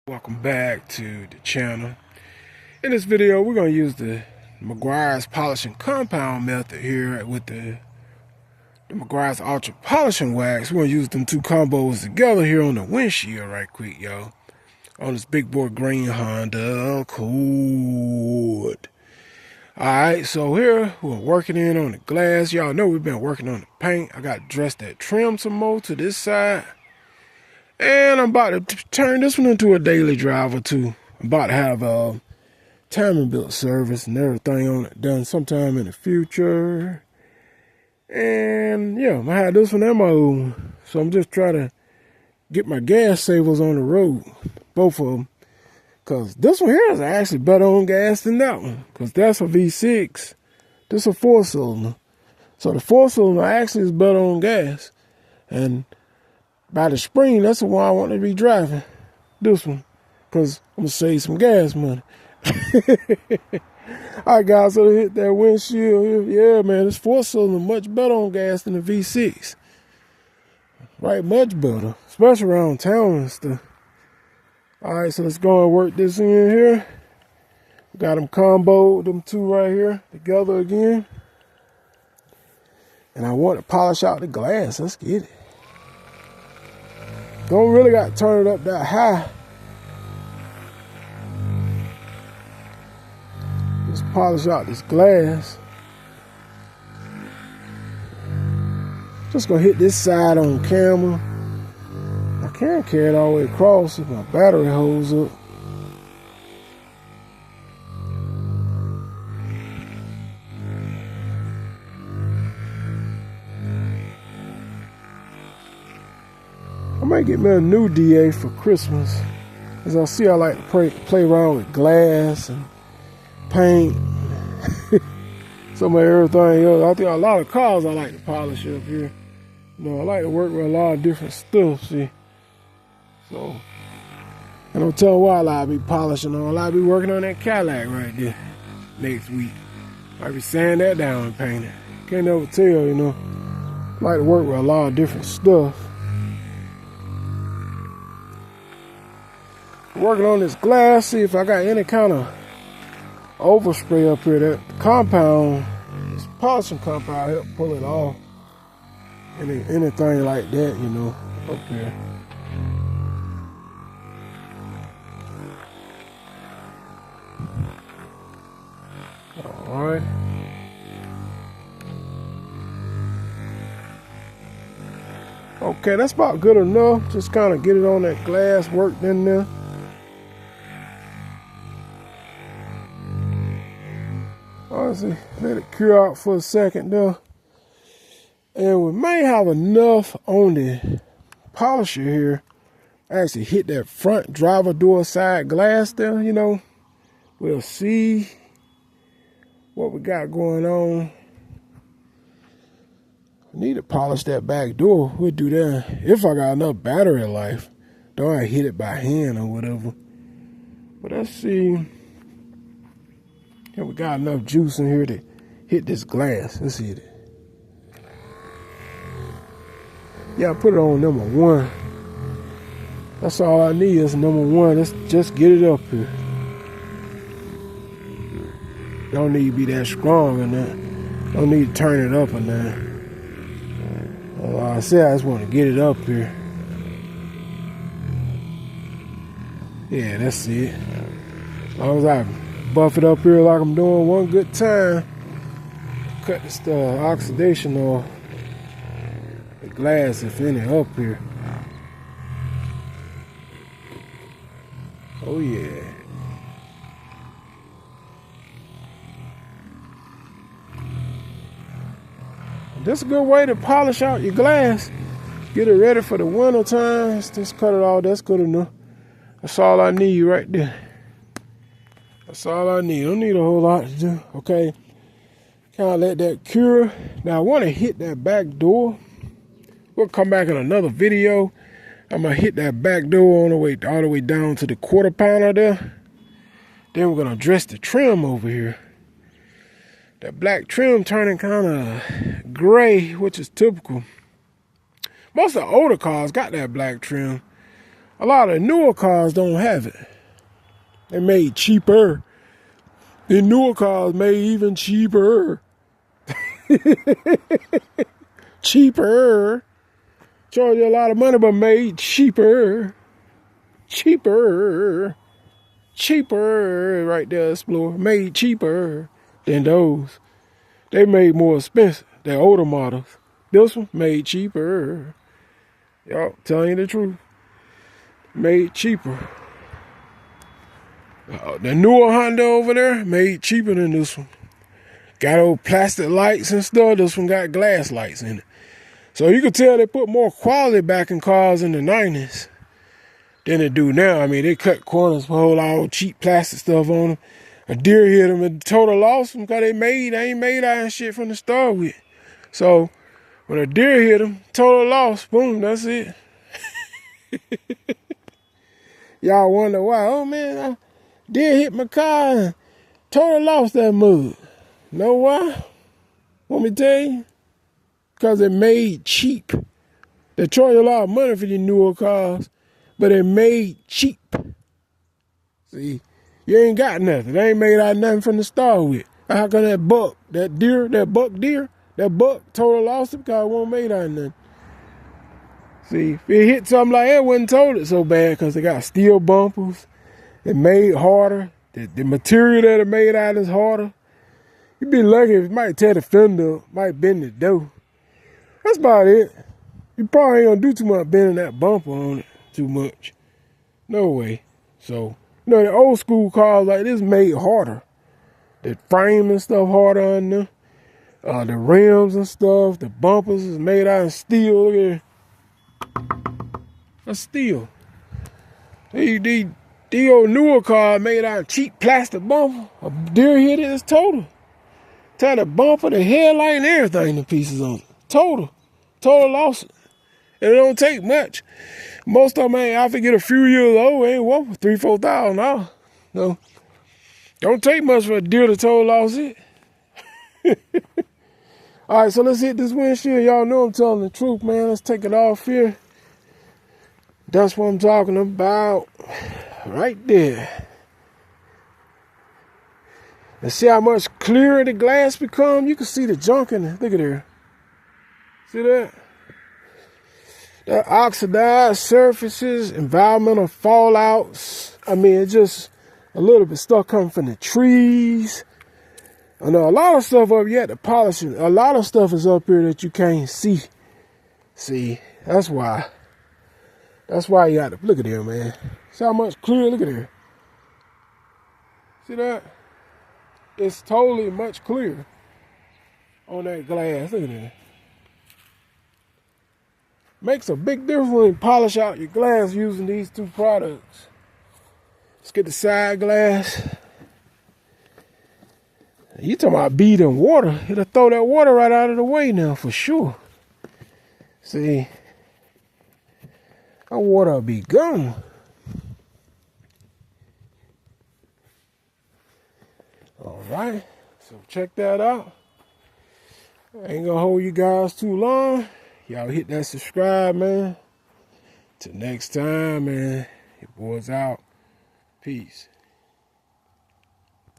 Welcome back to the channel. In this video, we're going to use the Meguiars polishing compound method here with the Meguiars ultra polishing wax. We're going to use them two combos together here on the windshield right quick, y'all. On this big boy green Honda Accord. Alright, so here we're working in on the glass. Y'all know we've been working on the paint. I got to dress that trim some more to this side. And I'm about to turn this one into a daily driver too. I'm about to have a timing belt service and everything on it done sometime in the future. And yeah, I had this one and my old one. So I'm just trying to get my gas savers on the road. Both of them. Because this one here is actually better on gas than that one. Because that's a V6. This is a 4-cylinder. So the 4-cylinder actually is better on gas. And by the spring, that's the one I want to be driving. This one. Because I'm going to save some gas money. Alright guys, so to hit that windshield here. Yeah, man, this 4-cylinder much better on gas than the V6. Right, much better. Especially around town and stuff. Alright, so let's go and work this in here. Got them comboed, them two right here, together again. And I want to polish out the glass. Let's get it. Don't really got to turn it up that high. Just polish out this glass. Just gonna hit this side on camera. I can't carry it all the way across if my battery holds up. I might get me a new DA for Christmas. As I see, I like to play around with glass and paint. Some of everything else. I think a lot of cars I like to polish up here. You know, I like to work with a lot of different stuff, see. So, I don't tell what I'll be polishing on. I'll be working on that Cadillac right there next week. I'll be sanding that down and painting. Can't never tell, you know. I like to work with a lot of different stuff. Working on this glass, see if I got any kind of overspray up here. That compound, this polishing compound help pull it off. Anything like that, you know, up here. Alright. Okay, that's about good enough. Just kind of get it on that glass, worked in there. Honestly, let it cure out for a second there. And we may have enough on the polisher here. Actually hit that front driver door side glass there, you know. We'll see what we got going on. I need to polish that back door. We'll do that if I got enough battery life. Don't I hit it by hand or whatever. But let's see. Yeah, we got enough juice in here to hit this glass. Let's hit it. Yeah, I put it on number 1. That's all I need is number 1. Let's just get it up here. Don't need to be that strong in that. Don't need to turn it up in that. Like I said, I just want to get it up here. Yeah, that's it. As long as I buff it up here like I'm doing one good time, cut this oxidation off the glass, if any, up here. Oh yeah. This is a good way to polish out your glass. Get it ready for the winter times. Just cut it all. That's good enough. That's all I need right there. That's all I need. Don't need a whole lot to do. Okay. Kind of let that cure. Now I want to hit that back door. We'll come back in another video. I'm gonna hit that back door on the way all the way down to the 1/4 pounder there. Then we're gonna dress the trim over here. That black trim turning kind of gray, which is typical. Most of the older cars got that black trim. A lot of newer cars don't have it. They made cheaper. The newer cars made even cheaper. Cheaper. Charge you a lot of money, but made cheaper. Cheaper. Cheaper. Right there, Explorer. Made cheaper than those. They made more expensive. They're older models. This one made cheaper. Y'all telling you the truth. Made cheaper. The newer Honda over there made cheaper than this one. Got old plastic lights and stuff. This one got glass lights in it. So you can tell they put more quality back in cars in the 90s than they do now. I mean, they cut corners, put a whole lot of cheap plastic stuff on them. A deer hit them and total lost them because they ain't made iron shit from the start with. So when a deer hit them, total loss, boom, that's it. Y'all wonder why? Oh man, deer hit my car and total lost that mud. Know why? Want me to tell you? Because they're made cheap. They charge a lot of money for these newer cars, but they're made cheap. See, you ain't got nothing. They ain't made out of nothing from the start with. How come that buck total lost it because it wasn't made out of nothing? See, if it hit something like that, it wouldn't total it so bad because they got steel bumpers. They're made harder. The material that it made out is harder. You'd be lucky if it might tear the fender up, might bend the door. That's about it. You probably ain't gonna do too much bending that bumper on it too much. No way. So, the old school cars like this made harder. The frame and stuff harder on them. The rims and stuff, the bumpers is made out of steel. Look at it. That's steel. The old newer car made out of cheap plastic bumper. A deer hit it, it's total. Tear the bumper, the headlight, and everything to pieces on it. Total loss. And it don't take much. Most of them ain't, I forget, a few years old, ain't worth $3,000-$4,000. No. Don't take much for a deer to total loss it. All right, so let's hit this windshield. Y'all know I'm telling the truth, man. Let's take it off here. That's what I'm talking about. Right there. Let's see how much clearer the glass become. You can see the junk in it. Look at there. See that? That oxidized surfaces, environmental fallouts. I mean, it's just a little bit stuff coming from the trees. I know a lot of stuff up yet, the polishing. A lot of stuff is up here that you can't see. See, that's why. That's why you got to look at there, man. See how much clear? Look at there. See that? It's totally much clearer on that glass. Look at that. Makes a big difference when you polish out your glass using these two products. Let's get the side glass. You talking about beating water. It'll throw that water right out of the way now for sure. See, that water will be gone. All right, so check that out. I ain't gonna hold you guys too long. Y'all hit that subscribe, man. Till next time, man. Your boy's out. Peace.